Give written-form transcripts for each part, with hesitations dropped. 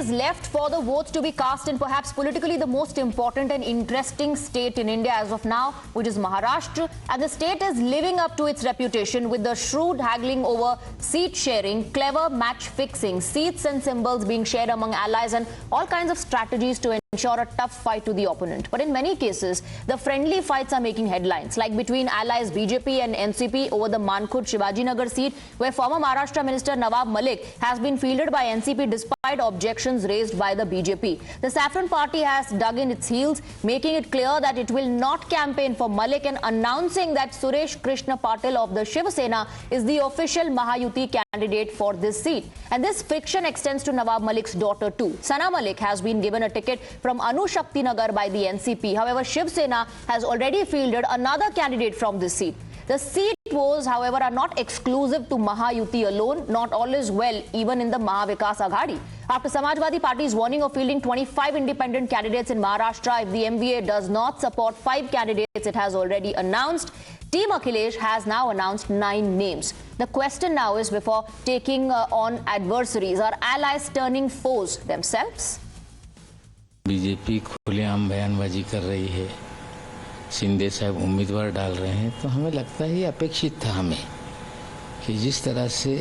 days left for the votes to be cast in perhaps politically the most important and interesting state in India as of now, which is Maharashtra. And the state is living up to its reputation with the shrewd haggling over seat sharing, clever match fixing, seats and symbols being shared among allies, and all kinds of strategies to ensure a tough fight to the opponent. But in many cases, the friendly fights are making headlines, like between allies BJP and NCP over the Mankhurd Shivajinagar seat, where former Maharashtra Minister Nawab Malik has been fielded by NCP despite objections raised by the BJP. The Saffron Party has dug in its heels, making it clear that it will not campaign for Malik and announcing that Suresh Krishna Patil of the Shiv Sena is the official Mahayuti candidate for this seat. And this friction extends to Nawab Malik's daughter too. Sana Malik has been given a ticket from Anu Shakti Nagar by the NCP. However, Shiv Sena has already fielded another candidate from this seat. The seat wars, however, are not exclusive to Mahayuti alone. Not all is well, even in the Mahavikas Aghadi. After Samajwadi Party's warning of fielding 25 independent candidates in Maharashtra, if the MVA does not support 5 candidates it has already announced, Team Akhilesh has now announced 9 names. The question now is, before taking on adversaries, are allies turning foes themselves? BJP खुलेआम बयानबाजी कर रही है, शिंदे साहब उम्मीदवार डाल रहे हैं, तो हमें लगता है ये अपेक्षित था हमें कि जिस तरह से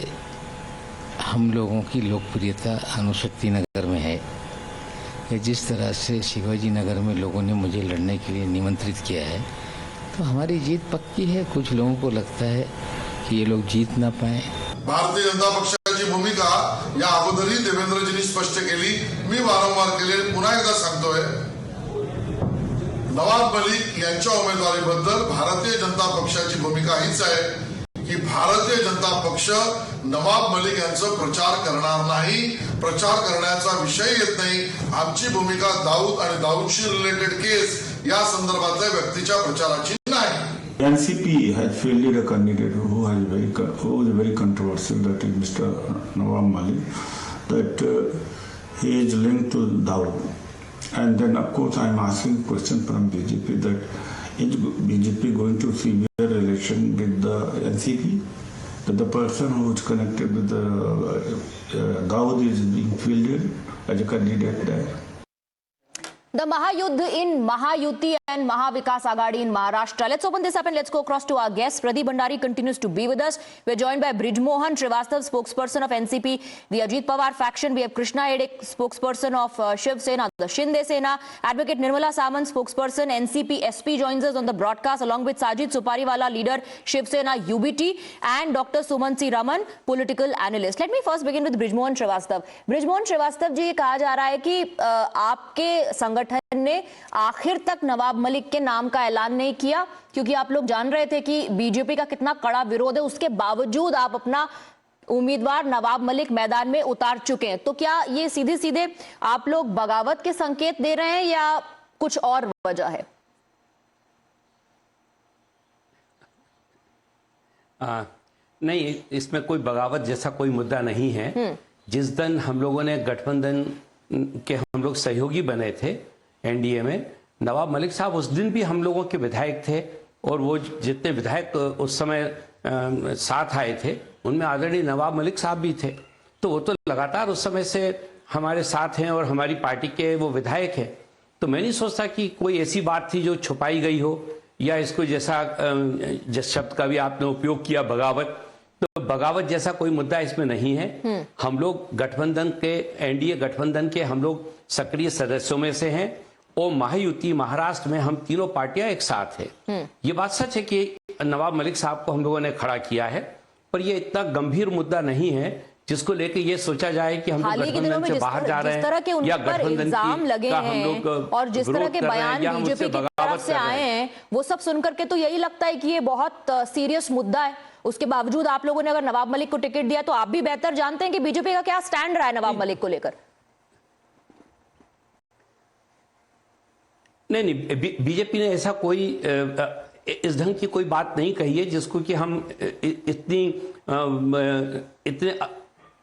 हम लोगों की लोकप्रियता अनुशक्ति नगर में है, या जिस तरह से शिवाजी नगर में लोगों ने मुझे लड़ने के लिए निमंत्रित किया है, तो हमारी जीत पक्की है। कुछ लोगों को लगता है कि ये लोग जीत ना पाए। भारतीय जनता पक्षाची भूमिका या अगोदरही देवेंद्रजींनी स्पष्ट केली, मी वारंवार केली, पुन्हा एकदा सांगतोय, नवाब मलिक यांच्या उमेदवारीबद्दल भारतीय जनता पक्षाची भूमिका हीच आहे की भारतीय जनता पक्ष नवाब मलिक यांचा प्रचार करणार नाही, प्रचार करण्याचा विषय येत नाही। आमची भूमिका दाऊद आणि दाऊदशी रिलेटेड केस या संदर्भातल्या व्यक्तीच्या प्रचाराची नाही। NCP has fielded a candidate who is very controversial, that is Mr. Nawab Malik, that he is linked to Dawood. And then of course I am asking question from BJP, that is BJP going to severe relation with the NCP, that the person who is connected with the Dawood is being fielded as a candidate there. The Mahayuddh in Mahayuti and Mahavikas Aghadi in Maharashtra. Let's open this up and let's go across to our guest. Pradeep Bhandari continues to be with us. We're joined by Brij Mohan Srivastav, spokesperson of NCP, the Ajit Pawar faction. We have Krishna Hegde, spokesperson of Shiv Sena, the Shinde Sena. Advocate Nirmala Samant, spokesperson NCP SP, joins us on the broadcast, along with Sajid Supariwala, leader Shiv Sena UBT, and Dr. Sumansi Raman, political analyst. Let me first begin with Brij Mohan Srivastav. Brij Mohan Srivastav जी, ये कहा जा रहा है कि आपके संगठन ने आखिर तक नवाब मलिक के नाम का ऐलान नहीं किया, क्योंकि आप लोग जान रहे थे कि बीजेपी का कितना कड़ा विरोध है। उसके बावजूद आप अपना उम्मीदवार नवाब मलिक मैदान में उतार चुके हैं। तो क्या ये सीधे सीधे आप लोग बगावत के संकेत दे रहे हैं या कुछ और वजह है? नहीं, इसमें कोई बगावत जैसा कोई मुद्दा नहीं है। जिस दिन हम लोगों ने गठबंधन के हम लोग सहयोगी बने थे एनडीए में, नवाब मलिक साहब उस दिन भी हम लोगों के विधायक थे, और वो जितने विधायक उस समय साथ आए थे उनमें आदरणीय नवाब मलिक साहब भी थे। तो वो तो लगातार उस समय से हमारे साथ हैं और हमारी पार्टी के वो विधायक हैं। तो मैं नहीं सोचता कि कोई ऐसी बात थी जो छुपाई गई हो, या इसको जैसा जिस शब्द का भी आपने उपयोग किया बगावत, तो बगावत जैसा कोई मुद्दा इसमें नहीं है। हम लोग गठबंधन के, एनडीए गठबंधन के हम लोग सक्रिय सदस्यों में से हैं, और महायुति महाराष्ट्र में हम तीनों पार्टियां एक साथ हैं। ये बात सच है कि नवाब मलिक साहब को हम लोगों ने खड़ा किया है, पर ये इतना गंभीर मुद्दा नहीं है जिसको लेके ये सोचा जाए कि हम लोग गठबंधन से बाहर जा रहे हैं, या गठबंधन इल्जाम लगे हैं और जिस तरह के बयान बीजेपी की तरफ से आए हैं, वो सब सुनकर के तो यही लगता है कि ये बहुत सीरियस मुद्दा है। उसके बावजूद आप लोगों ने अगर नवाब मलिक को टिकट दिया, तो आप भी बेहतर जानते हैं कि बीजेपी का क्या स्टैंड रहा है नवाब मलिक को लेकर। नहीं, बीजेपी ने ऐसा कोई इस ढंग की कोई बात नहीं कही है जिसको कि हम इतने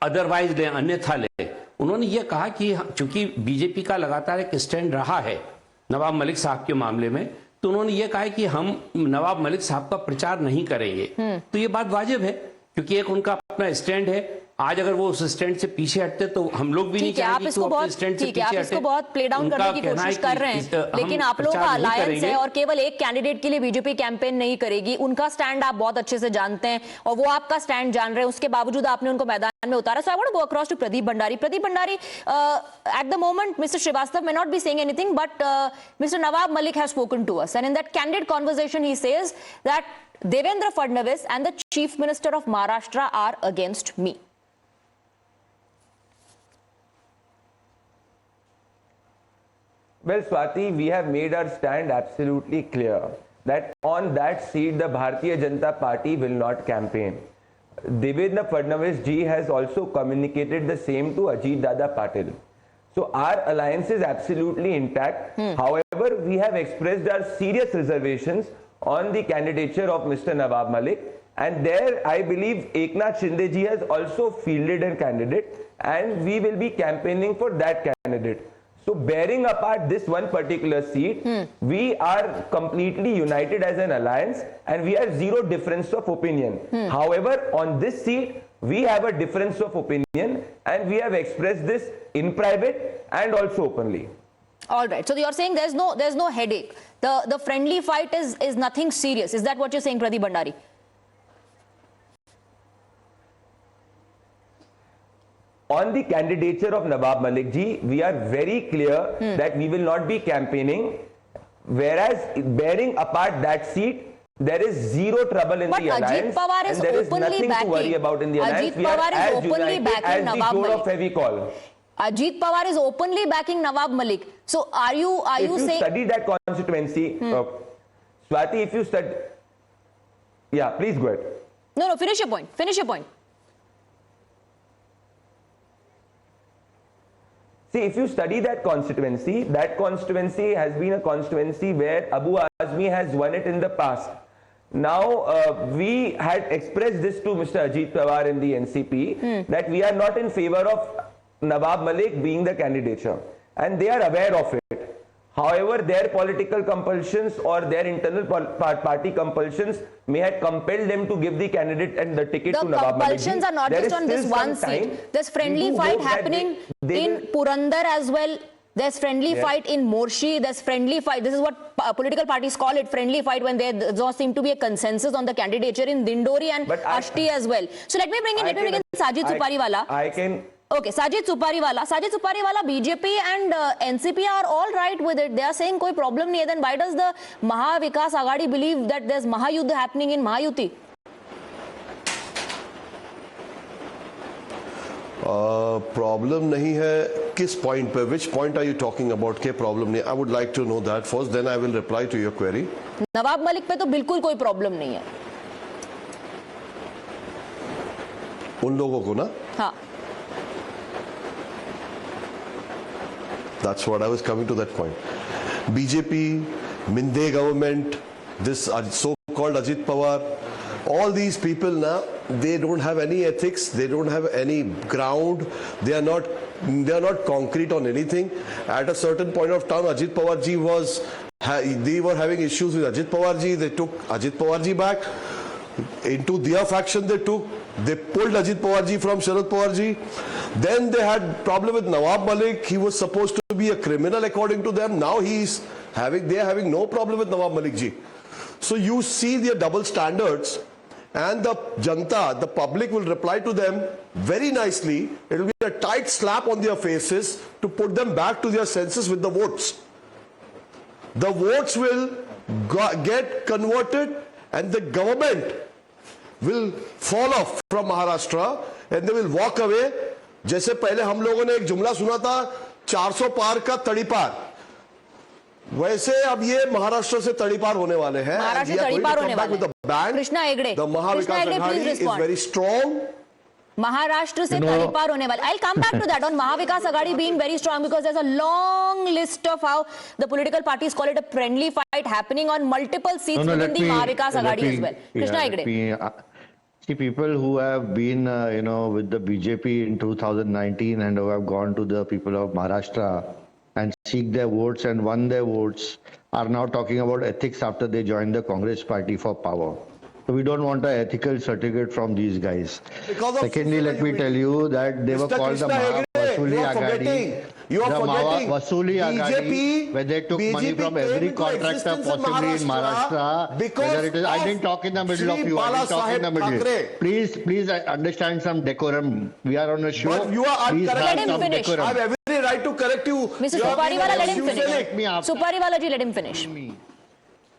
अदरवाइज ले, अन्यथा ले। उन्होंने ये कहा कि चूंकि बीजेपी का लगातार एक स्टैंड रहा है नवाब मलिक साहब के मामले में, तो उन्होंने ये कहा है कि हम नवाब मलिक साहब का प्रचार नहीं करेंगे। तो ये बात वाजिब है, क्योंकि एक उनका अपना स्टैंड है। आज अगर वो उस स्टैंड से पीछे हटते तो हम लोग भी नहीं ठीक है, आप चाहेंगे कि इसको वो अपने बहुत स्टैंड से ठीक है, आप पीछे इसको हटे। बहुत प्ले डाउन उनका करने की कहना है कोशिश कि कर रहे हैं, लेकिन आप लोगों का प्रचार नहीं अलायंस है करेंगे। और केवल एक कैंडिडेट के लिए बीजेपी कैंपेन नहीं करेगी। उनका स्टैंड आप बहुत अच्छे से जानते हैं और वो आपका स्टैंड जान रहे हैं, उसके बावजूद आपने उनको मैदान में उतारा। So I want to go across to Pradeep Bhandari. Pradeep Bhandari, at the moment mister Srivastava may not be saying anything, but Mr. Nawab Malik has spoken to us, and in that candid conversation he says that Devendra Fadnavis and the Chief Minister of Maharashtra are against me. Well, Swati, we have made our stand absolutely clear that on that seat, the Bharatiya Janata Party will not campaign. Devendra Fadnavis ji has also communicated the same to Ajit Dada Patil. So our alliance is absolutely intact. However, we have expressed our serious reservations on the candidature of Mr. Nawab Malik. And there, I believe Eknath Shinde ji has also fielded a candidate, and we will be campaigning for that candidate. So bearing apart this one particular seat, we are completely united as an alliance and we have zero difference of opinion. However, on this seat, we have a difference of opinion and we have expressed this in private and also openly. All right. So you're saying there's no headache. The friendly fight is nothing serious. Is that what you're saying, Pradeep Bhandari? On the candidature of Nawab Malik ji, we are very clear that we will not be campaigning. Whereas, bearing apart that seat, there is zero trouble in But the alliance, Ajit Pawar is and there is openly nothing backing. to worry about in the alliance. Ajit We are Pawar is as openly united backing as the Nawab Jod Malik. of Fevicol. Ajit Pawar is openly backing Nawab Malik. So are you If you saying? study that constituency, Swati, if you study, yeah, please go ahead. No, finish your point. Finish your point. See, if you study that constituency has been a constituency where Abu Azmi has won it in the past. Now, we had expressed this to Mr. Ajit Pawar in the NCP that we are not in favor of Nawab Malik being the candidature, and they are aware of it. However, their political compulsions or their internal party compulsions may have compelled them to give the candidate and the ticket The to Nawab Malik. compulsions are not just on this one seat. There's friendly fight happening in Purandar as well. There's friendly fight in Morshi. There's friendly fight. This is what political parties call it, friendly fight, when there does not seem to be a consensus on the candidature in Dindori and Ashti as well. So let me bring in Sajid Supariwala. Okay, Sajid Supariwala, BJP and NCP are all right with it. They are saying koi problem nahi hai. Then why does the Maha Vikas Aghadi believe that there's Mahayuddha happening in Mahayuti? Problem नहीं है किस point पे, which point are you talking about के problem नहीं? I would like to know that first, then I will reply to your query. Nawab Malik पे तो बिल्कुल कोई प्रॉब्लम नहीं है उन लोगों को ना. हाँ. That's what I was coming to that point. BJP, Minde government, this so-called Ajit Pawar, all these people now, they don't have any ethics, they don't have any ground, they are not concrete on anything. At a certain point of time, Ajit Pawar ji they were having issues with Ajit Pawar ji, they took Ajit Pawar ji back. Into their faction they pulled Ajit Pawar ji from Sharad Pawar ji. Then they had problem with Nawab Malik. He was supposed to be a criminal according to them. Now they are having no problem with Nawab Malik ji. So you see their double standards, and the Janta, the public will reply to them very nicely. It will be a tight slap on their faces to put them back to their senses with the votes. The votes will get converted and the government will fall off from Maharashtra and they will walk away. जैसे पहले हम लोगों ने एक जुमला सुना था 400 पार का तड़ीपार, वैसे अब ये महाराष्ट्र से तड़ीपार होने वाले हैं. महाराष्ट्र से तड़ीपार होने वाले हैं. Krishna Hegde, the Mahavikas Aghadi is very strong. Maharashtra से तड़ीपार होने वाले. I'll come back to that on Mahavikas Aghadi being very strong, because there's a long list of how the political parties call it a friendly fight happening on multiple seats within the Mahavikas Aghadi as well. Krishna Hegde. See, people who have been, with the BJP in 2019 and who have gone to the people of Maharashtra and seek their votes and won their votes are now talking about ethics after they joined the Congress party for power. We don't want an ethical certificate from these guys. Because of Secondly, let me tell you that they were Mr. called the Krishna Maha Hegde, Vasuli you are Agadi. forgetting. You are The Maha forgetting. Vasuli Agadi, where they took money BJP from came every into contractor existence in possibly in Maharashtra. because Whether it is, I of didn't talk in the middle Shri of you. I didn't talk in the Bala middle. Saheb Please understand some decorum. We are on a show. But you are Please uncorrect. have Let him some finish. decorum. I have every right to correct you. Mr. You are being Supariwala, let very him finish. cynic. me after. Supariwala ji, let him finish.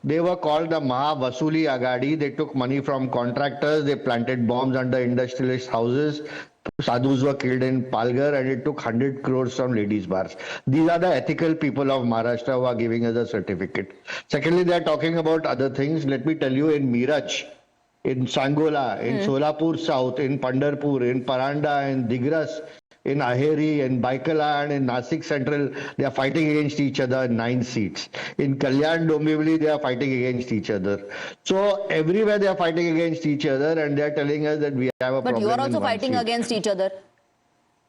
They were called the Maha Vasuli Agadi. They took money from contractors. They planted bombs under industrialist houses. Sadhus were killed in Palghar, and it took 100 crores from ladies' bars. These are the ethical people of Maharashtra who are giving us a certificate. Secondly, they are talking about other things. Let me tell you, in Mirach, in Sangola, in Solapur South, in Pandharpur, in Paranda, in Digras, in Aheri, in Baikala, and in Nasik Central, they are fighting against each other in 9 seats. In Kalyan Dombivli, they are fighting against each other. So everywhere they are fighting against each other, and they are telling us that we have a But problem. you are in also one fighting seat. against each other.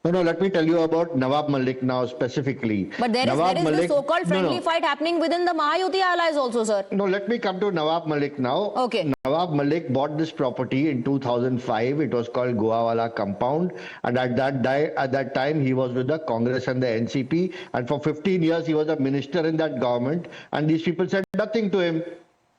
No, let me tell you about Nawab Malik now specifically. But there is the so-called friendly fight happening within the Mahayuti allies also, sir. No, let me come to Nawab Malik now. Okay. Nawab Malik bought this property in 2005. It was called Goawala Compound. And at that time, he was with the Congress and the NCP. And for 15 years, he was a minister in that government. And these people said nothing to him.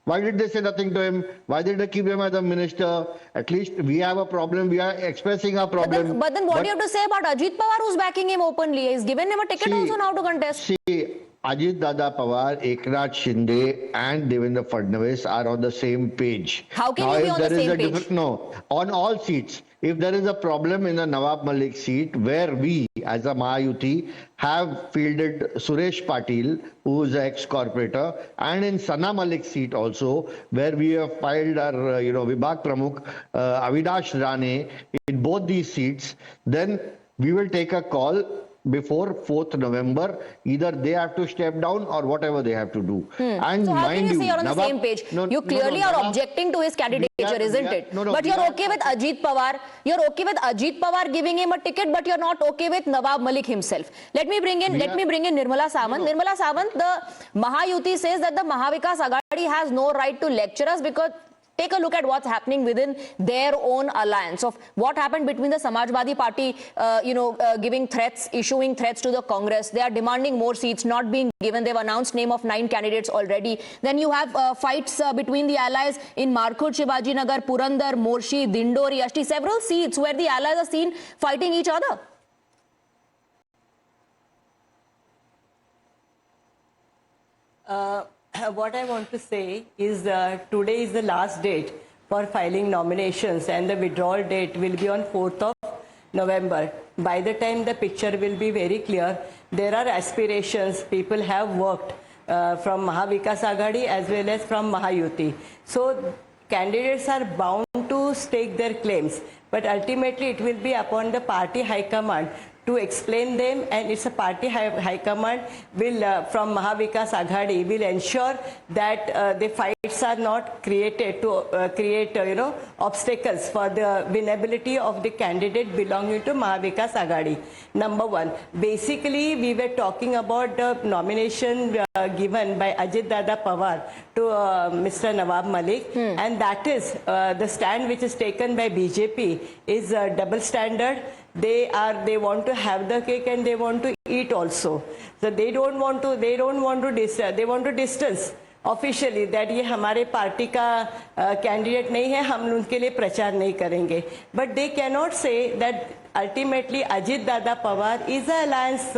Why did they say nothing to him? Why did they keep him as a minister? At least we have a problem. We are expressing our problem. But then what do you have to say about Ajit Pawar, who's backing him openly? He's given him a ticket also now to contest. See, Ajit Dada Pawar, Eknath Shinde and Devendra Fadnavis are on the same page. How can now, you be if on the there is same a page? No, on all seats. If there is a problem in the Nawab Malik seat where we as a Mahayuti have fielded Suresh Patil, who is an ex-corporator, and in Sana Malik seat also, where we have filed our, Vibhag Pramukh, Avidash Rane, in both these seats, then we will take a call before 4th November. Either they have to step down or whatever they have to do. And So how can mind you say you're on Nawab- the same page? You clearly are objecting to his candidature, isn't it? But you're okay with Ajit Pawar. You're okay with Ajit Pawar giving him a ticket, but you're not okay with Nawab Malik himself. Let me bring in Nirmala Samant. Nirmala Samant, the Mahayuti says that the Mahavikas Aghadi has no right to lecture us because take a look at what's happening within their own alliance of what happened between the Samajwadi Party, giving threats, issuing threats to the Congress. They are demanding more seats, not being given. They've announced name of 9 candidates already. Then you have fights between the allies in Markhud, Shivaji Nagar, Purandar, Morshi, Dindori, Asti, several seats where the allies are seen fighting each other. What I want to say is today is the last date for filing nominations and the withdrawal date will be on 4th of November. By the time the picture will be very clear, there are aspirations, people have worked from Mahavikas Aghadi as well as from Mahayuti. So candidates are bound to stake their claims, but ultimately it will be upon the party high command to explain them, and it's a party high command will from Mahavikas Aghadi will ensure that the fights are not created to create obstacles for the winnability of the candidate belonging to Mahavikas Aghadi. Number one, basically we were talking about the nomination given by Ajit Dada Pawar to Mr. Nawab Malik, and that is the stand which is taken by BJP is a double standard. They want to have the cake and they want to eat also. So they want to distance officially that ये हमारे party का candidate नहीं है, हम उनके लिए प्रचार नहीं करेंगे. But they cannot say that ultimately Ajit Dada Pawar is a alliance,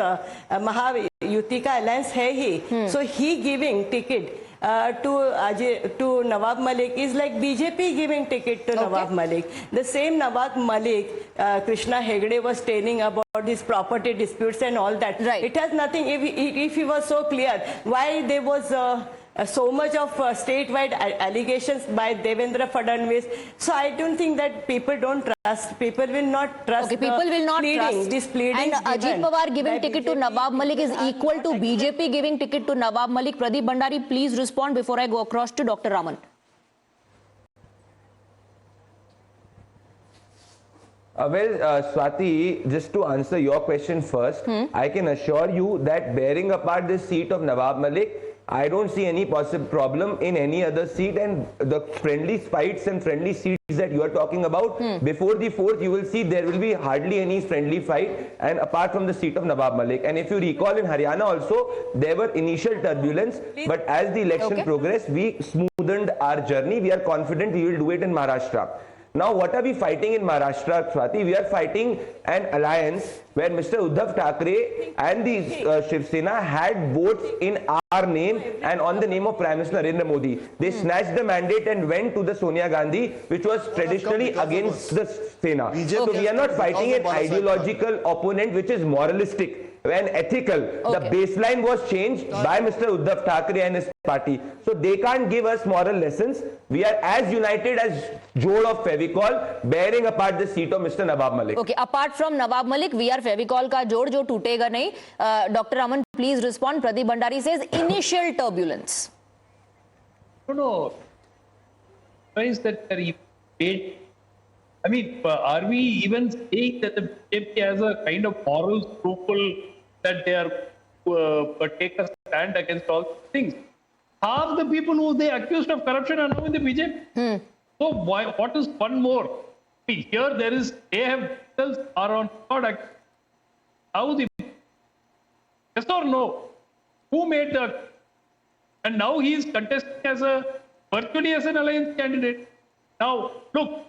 Mahayuti का alliance है ही. So he giving ticket to Nawab Malik is like BJP giving ticket to Nawab Malik. The same Nawab Malik, Krishna Hegde was telling about his property disputes and all that. Right. It has nothing, if he was so clear, why there was so much of statewide allegations by Devendra Fadnavis. So I don't think that people don't trust. People will not trust. Okay, people will not trust. This pleading. And Ajit Pawar giving ticket to Nawab Malik is equal to BJP giving ticket to Nawab Malik. Pradeep Bhandari, please respond before I go across to Dr. Raman. Swati, just to answer your question first, I can assure you that bearing apart this seat of Nawab Malik, I don't see any possible problem in any other seat, and the friendly fights and friendly seats that you are talking about, before the 4th, you will see there will be hardly any friendly fight, and apart from the seat of Nawab Malik. And if you recall, in Haryana also, there were initial turbulence, but as the election progressed, we smoothened our journey. We are confident we will do it in Maharashtra. Now, what are we fighting in Maharashtra, Swati? We are fighting an alliance where Mr. Uddhav Thackeray and the Shiv Sena had votes in our name and on the name of Prime Minister Narendra Modi. They snatched the mandate and went to the Sonia Gandhi, which was traditionally against the Sena. So we are not fighting an ideological opponent which is moralistic and ethical. The baseline was changed by Mr. Uddhav Thackeray and his party. So they can't give us moral lessons. We are as united as Jod of Fevicol, bearing apart the seat of Mr. Nawab Malik. Okay, apart from Nawab Malik, we are Fevicol ka jod jo tootega nahi. Dr. Aman, please respond. Pradeep Bhandari says initial turbulence. No. Why is that paid? I mean, are we even saying that the BJP has a kind of moral scruple that they are take a stand against all things? Half the people who they accused of corruption are now in the BJP. So why? What is one more? See, here there is they have are on product. How the yes or no? Who made the? And now he is contesting as virtually as an alliance candidate. Now look.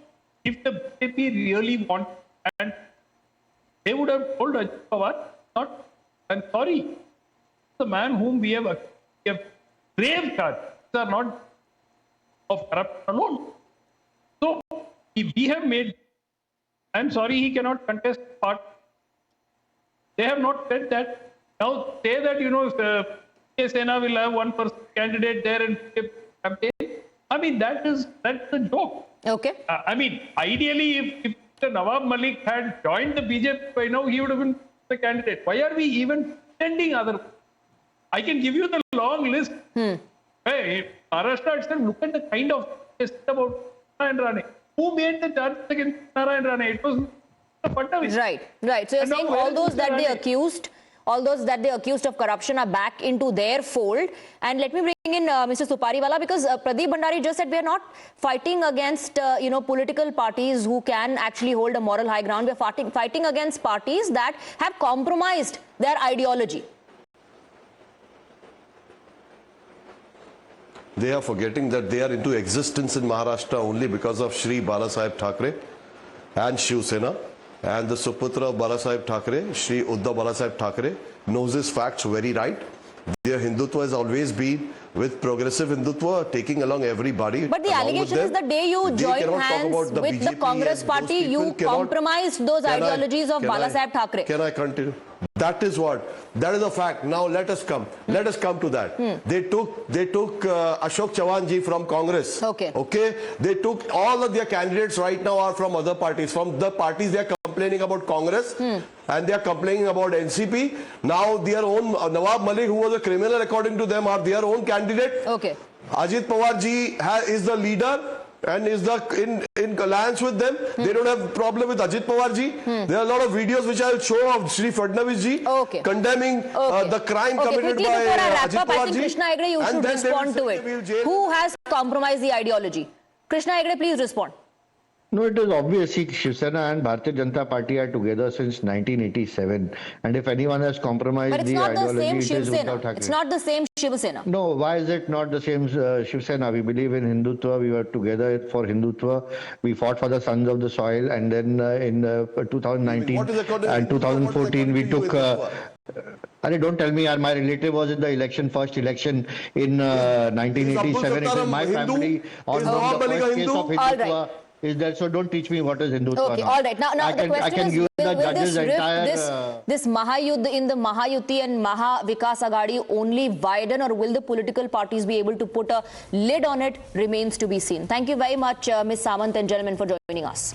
If the BJP really want, and they would have told Ajit Pawar, not, I'm sorry, the man whom we have grave charges are not of corruption alone. So, if we have made, I'm sorry, he cannot contest part. They have not said that. Now say that, you know, if Sena will have one person candidate there and campaign. I mean, that's a joke. Okay. I mean, ideally, if Mr. Nawab Malik had joined the BJP by now, he would have been the candidate. Why are we even sending other? I can give you the long list. Hey, Maharashtra itself, look at the kind of test about Narayan Rane. Who made the charge against Narayan Rane? It was Fadnavis. Right. So you're saying all those that they accused, of corruption are back into their fold. And let me bring in Mr. Supariwala, because Pradeep Bhandari just said we are not fighting against political parties who can actually hold a moral high ground. We are fighting against parties that have compromised their ideology. They are forgetting that they are into existence in Maharashtra only because of Shri Balasaheb Thackeray and Shiv Sena. And the Suputra of Balasaheb Thackeray, Shri Uddhav Balasaheb Thackeray, knows his facts very right. Their Hindutva has always been with progressive Hindutva, taking along everybody. But the allegation is the day you joined hands with the Congress party, you compromised those ideologies of Balasaheb Thackeray. Can I continue? That is a fact. Now let us come to that. They took Ashok Chavan ji from Congress. Okay. They took all of their candidates right now are from other parties. From the parties they are complaining about Congress and they are complaining about NCP. Now their own Nawab Malik, who was a criminal according to them, are their own candidate. Okay. Ajit Pawar ji is the leader and is in alliance with them. They don't have problem with Ajit Pawar ji. There are a lot of videos which I will show of Shri Fadnavis ji condemning the crime committed by Ajit Pawar ji. I think Krishna Hegde, you should respond to it. Who has compromised the ideology? Krishna Hegde, please respond. No, it is obvious. Shiv Sena and Bharatiya Janata Party are together since 1987. And if anyone has compromised the ideology, it is Uddhav Thackeray. It's not the same Shiv Sena. No, why is it not the same Shiv Sena? We believe in Hindutva. We were together for Hindutva. We fought for the sons of the soil. And then in 2019 and 2014, we took... don't tell me, my relative was in the first election in 1987. It is my family on the first case of Hindutva. Is that so? Don't teach me what is Hindutva. Okay, all right. Now the question is, will this Mahayuddha in the Mahayuti and Maha Vikas Aghadi only widen, or will the political parties be able to put a lid on it? Remains to be seen. Thank you very much, Ms. Samant and gentlemen, for joining us.